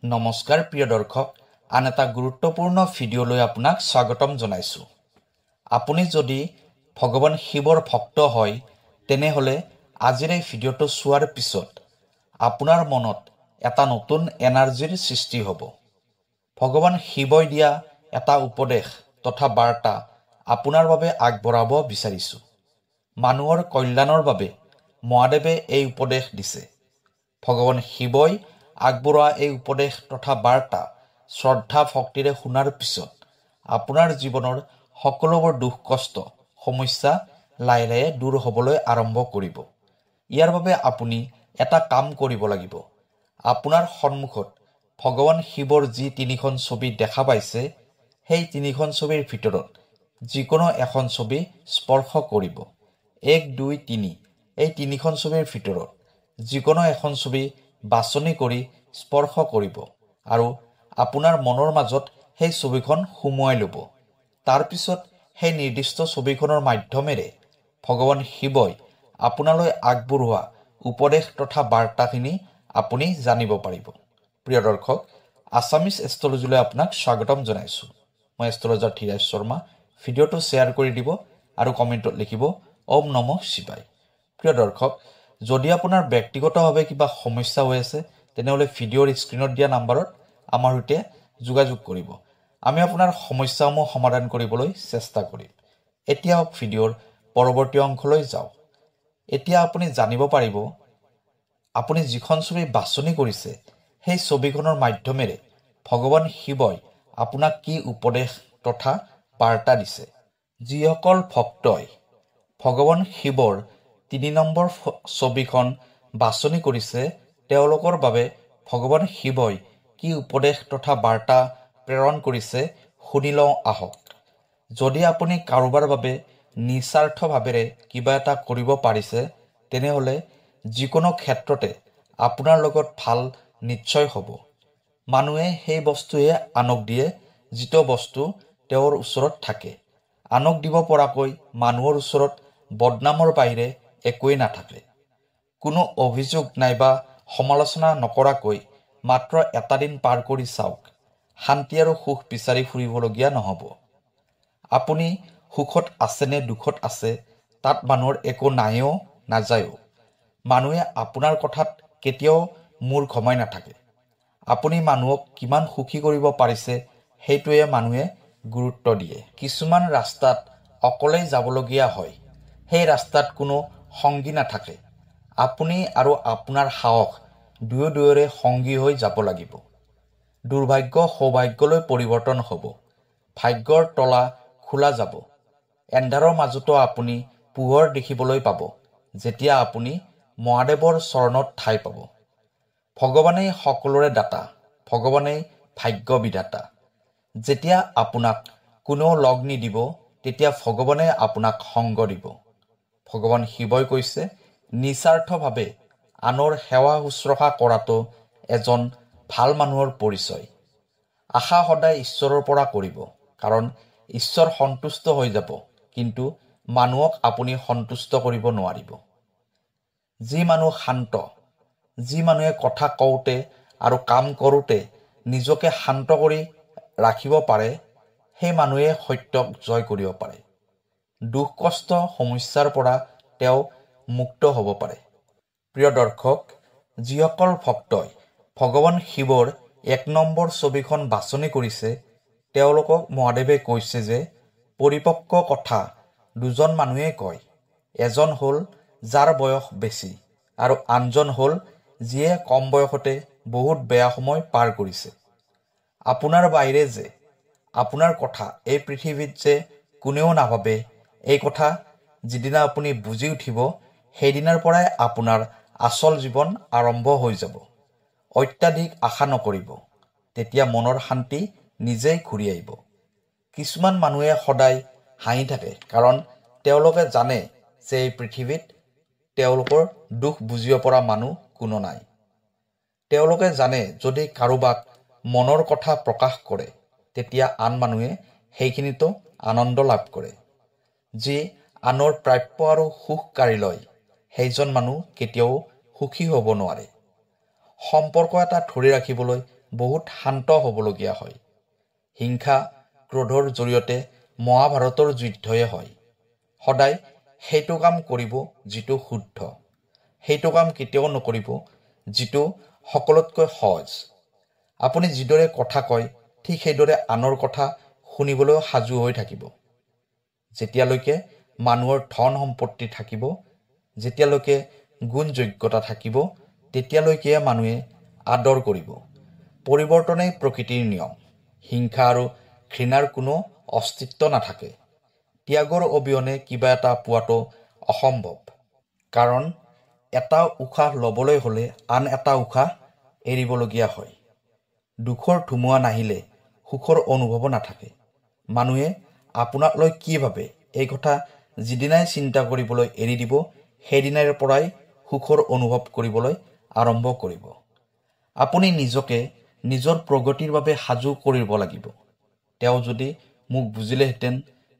নমস্কাৰ প্ৰিয় দৰ্শক, আন এটা গুৰুত্বপূৰ্ণ ভিডিঅ'লৈ আপোনাক স্বাগতম জনাইছোঁ। আপুনি যদি ভগৱান শিৱৰ ভক্ত হয়, তেনেহ'লে আজিৰ এই ভিডিঅ'টো চোৱাৰ পিছত আপোনাৰ মনত এটা নতুন এনাৰ্জিৰ সৃষ্টি হ'ব। ভগৱান শিৱই দিয়া এটা উপদেশ তথা বাৰ্তা আপোনাৰ বাবে আগবঢ়াব বিচাৰিছোঁ। মানুহৰ কল্যাণৰ বাবে মহাদেৱে এই উপদেশ দিছে। ভগৱান শিৱই আগবঢ়োৱা এই উপদেশ তথা বাৰ্তা শ্ৰদ্ধা ভক্তিৰে শুনাৰ পিছত আপোনাৰ জীৱনৰ সকলোবোৰ দুখ কষ্ট সমস্যা লাহে লাহে দূৰ হ'বলৈ আৰম্ভ কৰিব। ইয়াৰ বাবে আপুনি এটা কাম কৰিব লাগিব। আপোনাৰ সন্মুখত ভগৱান শিৱৰ যি তিনিখন ছবি দেখা পাইছে, সেই তিনিখন ছবিৰ ভিতৰত যিকোনো এখন ছবি স্পৰ্শ কৰিব। 1, 2, 3 এই তিনিখন ছবিৰ ভিতৰত যিকোনো এখন ছবি বাছনি কৰি স্পৰ্শ কৰিব আৰু আপোনাৰ মনৰ মাজত সেই ছবিখন সুমুৱাই ল'ব। তাৰপিছত সেই নিৰ্দিষ্ট ছবিখনৰ মাধ্যমেৰে ভগৱান শিৱই আপোনালৈ আগবঢ়োৱা উপদেশ তথা বাৰ্তাখিনি আপুনি জানিব পাৰিব। প্ৰিয় দৰ্শক, আছামিজ এষ্ট্ৰলজীলৈ আপোনাক স্বাগতম জনাইছোঁ। মই এষ্ট্ৰলজাৰ ধীৰাজ শৰ্মা। ভিডিঅ'টো শ্বেয়াৰ কৰি দিব আৰু কমেণ্টত লিখিব ওম নমঃ শিৱায়। প্ৰিয় দৰ্শক, যদি আপোনাৰ ব্যক্তিগতভাৱে কিবা সমস্যা হৈ আছে, তেনেহ'লে ভিডিঅ'ৰ স্ক্ৰীণত দিয়া নাম্বাৰত আমাৰ সৈতে যোগাযোগ কৰিব। আমি আপোনাৰ সমস্যাসমূহ সমাধান কৰিবলৈ চেষ্টা কৰিম। এতিয়া ভিডিঅ'ৰ পৰৱৰ্তী অংশলৈ যাওঁ। এতিয়া আপুনি জানিব পাৰিব, আপুনি যিখন ছবি বাছনি কৰিছে, সেই ছবিখনৰ মাধ্যমেৰে ভগৱান শিৱই আপোনাক কি উপদেশ তথা বাৰ্তা দিছে। যিসকল ভক্তই ভগৱান শিৱৰ 3 নম্বৰ ছবিখন বাছনি কৰিছে, তেওঁলোকৰ বাবে ভগৱান শিৱই কি উপদেশ তথা বাৰ্তা প্ৰেৰণ কৰিছে শুনি লওঁ আহক। যদি আপুনি কাৰোবাৰ বাবে নিস্বাৰ্থভাৱেৰে কিবা এটা কৰিব পাৰিছে, তেনেহ'লে যিকোনো ক্ষেত্ৰতে আপোনাৰ লগত ভাল নিশ্চয় হ'ব। মানুহে সেই বস্তুহে আনক দিয়ে যিটো বস্তু তেওঁৰ ওচৰত থাকে। আনক দিব পৰাকৈ মানুহৰ ওচৰত বদনামৰ বাহিৰে একোৱেই নাথাকে। কোনো অভিযোগ নাইবা সমালোচনা নকৰাকৈ মাত্ৰ এটা দিন পাৰ কৰি চাওক। শান্তি আৰু সুখ বিচাৰি ফুৰিবলগীয়া নহ'ব। আপুনি সুখত আছে নে দুখত আছে, তাত মানুহৰ একো নাহেও নাযায়ও। মানুহে আপোনাৰ কথাত কেতিয়াও মূৰ ঘমাই নাথাকে। আপুনি মানুহক কিমান সুখী কৰিব পাৰিছে, সেইটোৱে মানুহে গুৰুত্ব দিয়ে। কিছুমান ৰাস্তাত অকলেই যাবলগীয়া হয়। সেই ৰাস্তাত কোনো সংগী নাথাকে। আপুনি আৰু আপোনাৰ সাহস দুয়োৰে সংগী হৈ যাব লাগিব। দুৰ্ভাগ্য সৌভাগ্যলৈ পৰিৱৰ্তন হ'ব। ভাগ্যৰ তলা খোলা যাব। এন্ধাৰৰ মাজতো আপুনি পোহৰ দেখিবলৈ পাব, যেতিয়া আপুনি মহাদেৱৰ চৰণত ঠাই পাব। ভগৱানেই সকলোৰে দাতা, ভগৱানেই ভাগ্য বিধাতা। যেতিয়া আপোনাক কোনেও লগ নিদিব, তেতিয়া ভগৱানে আপোনাক সংগ দিব। ভগৱান শিৱই কৈছে, নিস্বাৰ্থভাৱে আনৰ সেৱা শুশ্ৰূষা কৰাটো এজন ভাল মানুহৰ পৰিচয়। আশা সদায় ঈশ্বৰৰ পৰা কৰিব, কাৰণ ঈশ্বৰ সন্তুষ্ট হৈ যাব, কিন্তু মানুহক আপুনি সন্তুষ্ট কৰিব নোৱাৰিব। যি মানুহ শান্ত, যি মানুহে কথা কওঁতে আৰু কাম কৰোঁতে নিজকে শান্ত কৰি ৰাখিব পাৰে, সেই মানুহে সত্যক জয় কৰিব পাৰে। দুখ কষ্ট সমস্যাৰ পৰা তেওঁ মুক্ত হ'ব পাৰে। প্ৰিয় দৰ্শক, যিসকল ভক্তই ভগৱান শিৱৰ 1 নম্বৰ ছবিখন বাছনি কৰিছে, তেওঁলোকক মহাদেৱে কৈছে যে পৰিপক্ক কথা দুজন মানুহে কয়। এজন হ'ল যাৰ বয়স বেছি আৰু আনজন হ'ল যিয়ে কম বয়সতে বহুত বেয়া সময় পাৰ কৰিছে। আপোনাৰ বাহিৰে যে আপোনাৰ কথা এই পৃথিৱীত যে কোনেও নাভাবে, এই কথা যিদিনা আপুনি বুজি উঠিব, সেইদিনাৰ পৰাই আপোনাৰ আচল জীৱন আৰম্ভ হৈ যাব। অত্যাধিক আশা নকৰিব, তেতিয়া মনৰ শান্তি নিজেই ঘূৰি আহিব। কিছুমান মানুহে সদায় হাঁহি থাকে, কাৰণ তেওঁলোকে জানে যে এই পৃথিৱীত তেওঁলোকৰ দুখ বুজিব পৰা মানুহ কোনো নাই। তেওঁলোকে জানে যদি কাৰোবাক মনৰ কথা প্ৰকাশ কৰে, তেতিয়া আন মানুহে সেইখিনিতো আনন্দ লাভ কৰে। যি আনৰ প্ৰাপ্য আৰু সুখ কাঢ়ি লয়, সেইজন মানুহ কেতিয়াও সুখী হ'ব নোৱাৰে। সম্পৰ্ক এটা ধৰি ৰাখিবলৈ বহুত শান্ত হ'বলগীয়া হয়। হিংসা ক্ৰোধৰ জৰিয়তে মহাভাৰতৰ যুদ্ধয়ে হয়। সদায় সেইটো কাম কৰিব যিটো শুদ্ধ, সেইটো কাম কেতিয়াও নকৰিব যিটো সকলোতকৈ সহজ। আপুনি যিদৰে কথা কয় ঠিক সেইদৰে আনৰ কথা শুনিবলৈ সাজু হৈ থাকিব। যেতিয়ালৈকে মানুহৰ ধন সম্পত্তি থাকিব, যেতিয়ালৈকে গুণ যোগ্যতা থাকিব, তেতিয়ালৈকে মানুহে আদৰ কৰিব। পৰিৱৰ্তনেই প্ৰকৃতিৰ নিয়ম। হিংসা আৰু ঘৃণাৰ কোনো অস্তিত্ব নাথাকে। ত্যাগৰ অবিহনে কিবা এটা পোৱাটো অসম্ভৱ। কাৰণ এটা উশাহ ল'বলৈ হ'লে আন এটা উশাহ এৰিবলগীয়া হয়। দুখৰ ধুমুহা নাহিলে সুখৰ অনুভৱ নাথাকে। মানুহে আপোনাক লৈ কি ভাবে এই কথা যিদিনাই চিন্তা কৰিবলৈ এৰি দিব, সেইদিনাৰ পৰাই সুখৰ অনুভৱ কৰিবলৈ আৰম্ভ কৰিব। আপুনি নিজকে নিজৰ প্ৰগতিৰ বাবে সাজু কৰিব লাগিব। তেওঁ যদি মোক বুজিলেহেঁতেন,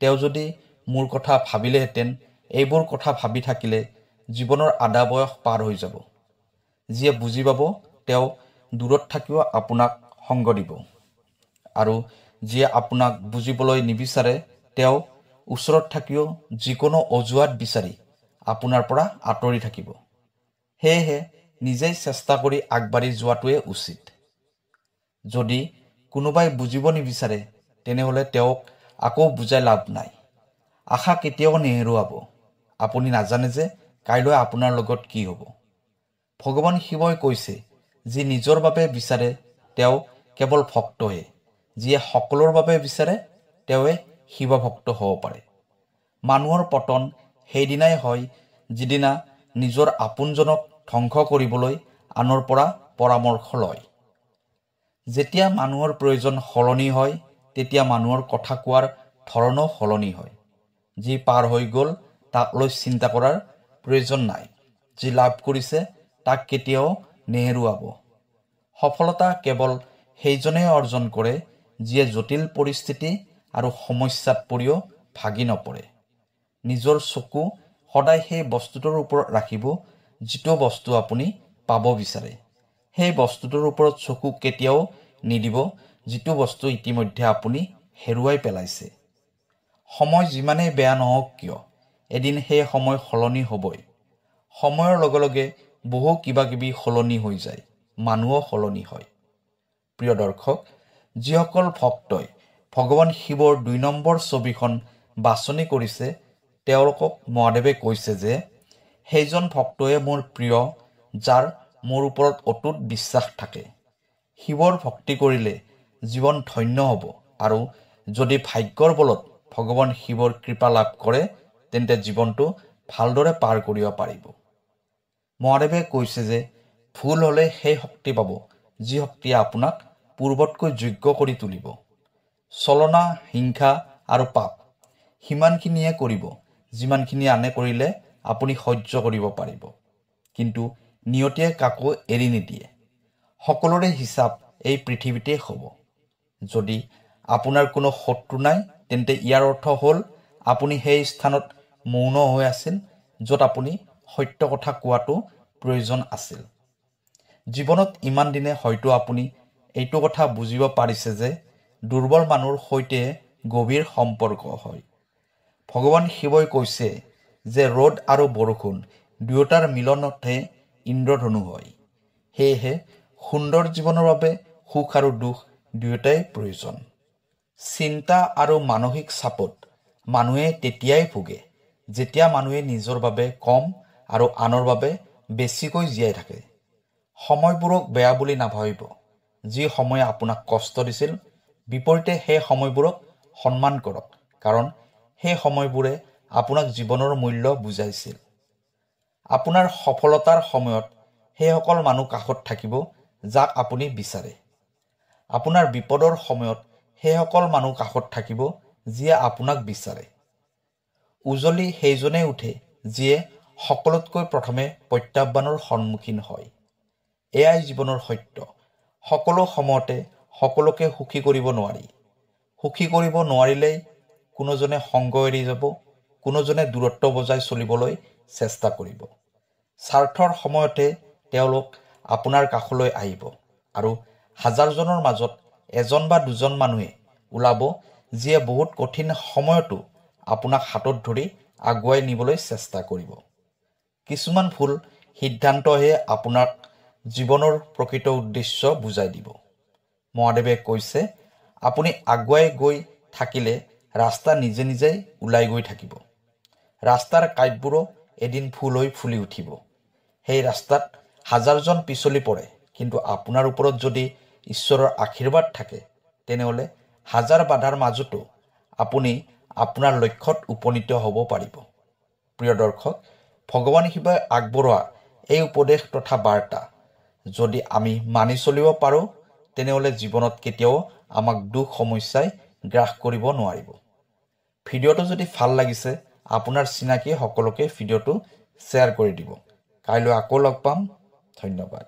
তেওঁ যদি মোৰ কথা ভাবিলেহেঁতেন, এইবোৰ কথা ভাবি থাকিলে জীৱনৰ আধা বয়স পাৰ হৈ যাব। যিয়ে বুজি পাব তেওঁ দূৰত থাকিও আপোনাক সংগ দিব, আৰু যিয়ে আপোনাক বুজিবলৈ নিবিচাৰে তেওঁ ওচৰত থাকিও যিকোনো অজুহাত বিচাৰি আপোনাৰ পৰা আঁতৰি থাকিব। সেয়েহে নিজেই চেষ্টা কৰি আগবাঢ়ি যোৱাটোৱে উচিত। যদি কোনোবাই বুজিব নিবিচাৰে তেনেহ'লে তেওঁক আকৌ বুজাই লাভ নাই। আশা কেতিয়াও নেহেৰুৱাব। আপুনি নাজানে যে কাইলৈ আপোনাৰ লগত কি হ'ব। ভগৱান শিৱই কৈছে, যি নিজৰ বাবে বিচাৰে তেওঁ কেৱল ভক্তহে, যিয়ে সকলোৰ বাবে বিচাৰে তেওঁৱে শিৱভক্ত হ'ব পাৰে। মানুহৰ পতন সেইদিনাই হয় যিদিনা নিজৰ আপোনজনক ধ্বংস কৰিবলৈ আনৰ পৰা পৰামৰ্শ লয়। যেতিয়া মানুহৰ প্ৰয়োজন সলনি হয় তেতিয়া মানুহৰ কথা কোৱাৰ ধৰণো সলনি হয়। যি পাৰ হৈ গ'ল তাক লৈ চিন্তা কৰাৰ প্ৰয়োজন নাই। যি লাভ কৰিছে তাক কেতিয়াও নেহেৰুৱাব। সফলতা কেৱল সেইজনেই অৰ্জন কৰে যিয়ে জটিল পৰিস্থিতি আৰু সমস্যাত পৰিও ভাগি নপৰে। নিজৰ চকু সদায় সেই বস্তুটোৰ ওপৰত ৰাখিব যিটো বস্তু আপুনি পাব বিচাৰে। সেই বস্তুটোৰ ওপৰত চকু কেতিয়াও নিদিব যিটো বস্তু ইতিমধ্যে আপুনি হেৰুৱাই পেলাইছে। সময় যিমানেই বেয়া নহওক কিয় এদিন সেই সময় সলনি হ'বই। সময়ৰ লগে লগে বহু কিবা কিবি সলনি হৈ যায়, মানুহো সলনি হয়। প্ৰিয় দৰ্শক, যিসকল ভক্তই ভগৱান শিৱৰ ২ নম্বৰ ছবিখন বাছনি কৰিছে তেওঁলোকক মহাদেৱে কৈছে যে সেইজন ভক্তই মোৰ প্ৰিয়, যাৰ মোৰ ওপৰত অটুট বিশ্বাস থাকে। শিৱৰ ভক্তি কৰিলে জীৱন ধন্য হ'ব, আৰু যদি ভাগ্যৰ বলত ভগৱান শিৱৰ কৃপা লাভ কৰে তেন্তে জীৱনটো ভালদৰে পাৰ কৰিব পাৰিব। মহাদেৱে কৈছে যে ভুল হ'লে সেই শক্তি পাব যি শক্তিয়ে আপোনাক পূৰ্বতকৈ যোগ্য কৰি তুলিব। ছলনা, হিংসা আৰু পাপ সিমানখিনিয়ে কৰিব যিমানখিনি আনে কৰিলে আপুনি সহ্য কৰিব পাৰিব। কিন্তু নিয়তিয়ে কাকো এৰি নিদিয়ে। সকলোৰে হিচাপ এই পৃথিৱীতে হ'ব। যদি আপোনাৰ কোনো শত্ৰু নাই তেন্তে ইয়াৰ অৰ্থ হ'ল আপুনি সেই স্থানত মৌন হৈ আছিল য'ত আপুনি সত্য কথা কোৱাটো প্ৰয়োজন আছিল। জীৱনত ইমান দিনে হয়তো আপুনি এইটো কথা বুজিব পাৰিছে যে দুৰ্বল মানুহৰ সৈতে গভীৰ সম্পৰ্ক হয়। ভগৱান শিৱই কৈছে যে ৰ'দ আৰু বৰষুণ দুয়োটাৰ মিলনতহে ইন্দ্ৰধনু হয়। সেয়েহে সুন্দৰ জীৱনৰ বাবে সুখ আৰু দুখ দুয়োটাই প্ৰয়োজন। চিন্তা আৰু মানসিক চাপত মানুহে তেতিয়াই ভোগে যেতিয়া মানুহে নিজৰ বাবে কম আৰু আনৰ বাবে বেছিকৈ জীয়াই থাকে। সময়বোৰক বেয়া বুলি নাভাবিব। যি সময়ে আপোনাক কষ্ট দিছিল, বিপৰীতে সেই সময়বোৰক সন্মান কৰক, কাৰণ সেই সময়বোৰে আপোনাক জীৱনৰ মূল্য বুজাইছিল। আপোনাৰ সফলতাৰ সময়ত সেইসকল মানুহ কাষত থাকিব যাক আপুনি বিচাৰে। আপোনাৰ বিপদৰ সময়ত সেইসকল মানুহ কাষত থাকিব যিয়ে আপোনাক বিচাৰে। উজলি সেইজনেই উঠে যিয়ে সকলোতকৈ প্ৰথমে প্ৰত্যাহ্বানৰ সন্মুখীন হয়। এয়াই জীৱনৰ সত্য। সকলো সময়তে সকলোকে সুখী কৰিব নোৱাৰি। সুখী কৰিব নোৱাৰিলেই কোনোজনে সংগ এৰি যাব, কোনোজনে দূৰত্ব বজাই চলিবলৈ চেষ্টা কৰিব। স্বাৰ্থৰ সময়তে তেওঁলোক আপোনাৰ কাষলৈ আহিব, আৰু হাজাৰজনৰ মাজত এজন বা দুজন মানুহে ওলাব যিয়ে বহুত কঠিন সময়তো আপোনাক হাতত ধৰি আগুৱাই নিবলৈ চেষ্টা কৰিব। কিছুমান ভুল সিদ্ধান্তহে আপোনাক জীৱনৰ প্ৰকৃত উদ্দেশ্য বুজাই দিব। মহাদেৱে কৈছে, আপুনি আগুৱাই গৈ থাকিলে ৰাস্তা নিজে নিজেই ওলাই গৈ থাকিব। ৰাস্তাৰ কাঁইটবোৰো এদিন ফুল হৈ ফুলি উঠিব। সেই ৰাস্তাত হাজাৰজন পিছলি পৰে, কিন্তু আপোনাৰ ওপৰত যদি ঈশ্বৰৰ আশীৰ্বাদ থাকে, তেনেহ'লে হাজাৰ বাধাৰ মাজতো আপুনি আপোনাৰ লক্ষ্যত উপনীত হ'ব পাৰিব। প্ৰিয় দৰ্শক, ভগৱান শিৱই আগবঢ়োৱা এই উপদেশ তথা বাৰ্তা যদি আমি মানি চলিব পাৰোঁ, তেনেহ'লে জীৱনত কেতিয়াও আমাক দুখ সমস্যাই গ্ৰাস কৰিব নোৱাৰিব। ভিডিঅ'টো যদি ভাল লাগিছে, আপোনাৰ চিনাকি সকলোকে ভিডিঅ'টো শ্বেয়াৰ কৰি দিব। কাইলৈ আকৌ লগ পাম। ধন্যবাদ।